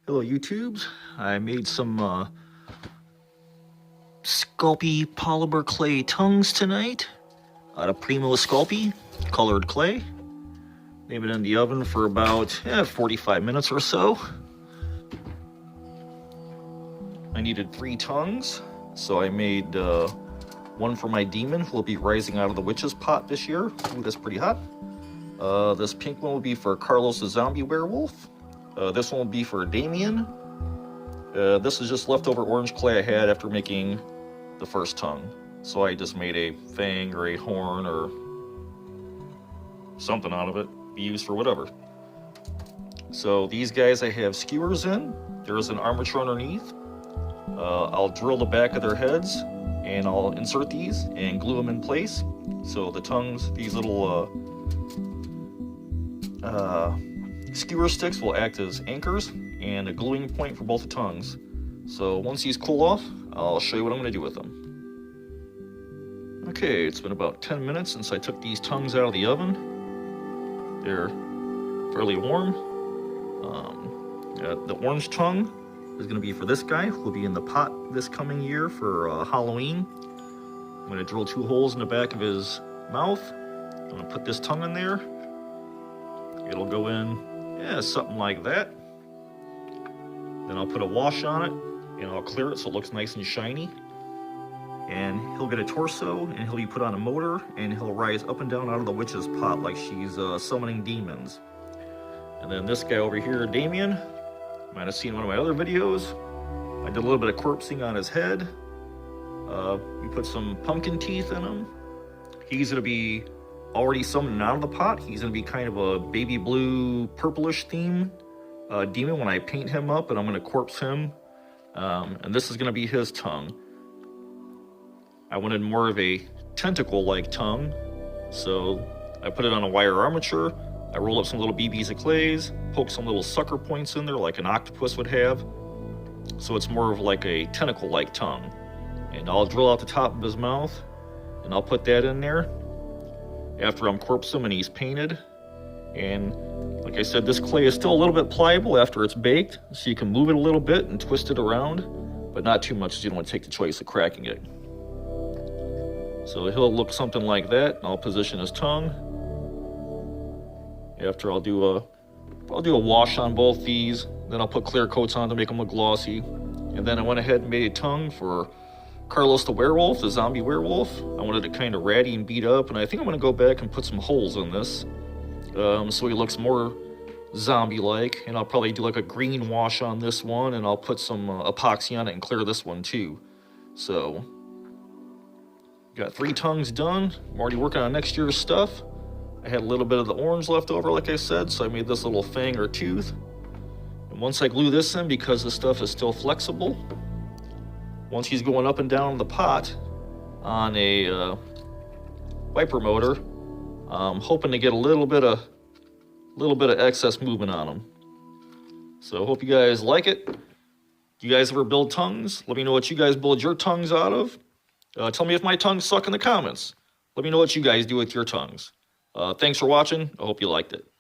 Hello YouTubes, I made some Sculpey polymer clay tongues tonight out of Premo Sculpey colored clay. Leave it in the oven for about 45 minutes or so. I needed 3 tongues, so I made one for my demon who will be rising out of the witch's pot this year. Ooh, that's pretty hot. This pink one will be for Carlos the zombie werewolf. This one will be for Damien. This is just leftover orange clay I had after making the first tongue. So I just made a fang or a horn or something out of it, be used for whatever. So these guys I have skewers in. There's an armature underneath. I'll drill the back of their heads and I'll insert these and glue them in place. So the tongues, these little skewer sticks will act as anchors and a gluing point for both the tongues. So once these cool off, I'll show you what I'm going to do with them. Okay, it's been about 10 minutes since I took these tongues out of the oven. They're fairly warm. The orange tongue is going to be for this guy who will be in the pot this coming year for Halloween. I'm going to drill 2 holes in the back of his mouth. I'm going to put this tongue in there. It'll go in something like that. Then I'll put a wash on it and I'll clear it so it looks nice and shiny. And he'll get a torso and he'll be put on a motor and he'll rise up and down out of the witch's pot like she's summoning demons. And then this guy over here, Damien, you might have seen one of my other videos. I did a little bit of corpsing on his head. We put some pumpkin teeth in him. He's going to be already summoned out of the pot. He's going to be kind of a baby blue purplish theme demon when I paint him up, and I'm going to corpse him. And this is going to be his tongue. I wanted more of a tentacle-like tongue, so I put it on a wire armature. I rolled up some little BBs of clays, poked some little sucker points in there like an octopus would have, so it's more of like a tentacle-like tongue. And I'll drill out the top of his mouth, and I'll put that in there after I'm corpsed him and he's painted. And like I said, this clay is still a little bit pliable after it's baked, so you can move it a little bit and twist it around, but not too much, so you don't want to take the choice of cracking it. So he'll look something like that, and I'll position his tongue. After I'll do a wash on both these, then I'll put clear coats on to make them look glossy. And then I went ahead and made a tongue for Carlos the werewolf, the zombie werewolf. I wanted it kind of ratty and beat up, and I think I'm going to go back and put some holes in this so he looks more zombie-like. And I'll probably do like a green wash on this one, and I'll put some epoxy on it and clear this one too. So got 3 tongues done. I'm already working on next year's stuff. I had a little bit of the orange left over, like I said, so I made this little fang or tooth. And once I glue this in, because the stuff is still flexible, once he's going up and down the pot on a wiper motor, I'm hoping to get a little bit of excess movement on him. So I hope you guys like it. Do you guys ever build tongues? Let me know what you guys build your tongues out of. Tell me if my tongues suck in the comments. Let me know what you guys do with your tongues. Thanks for watching. I hope you liked it.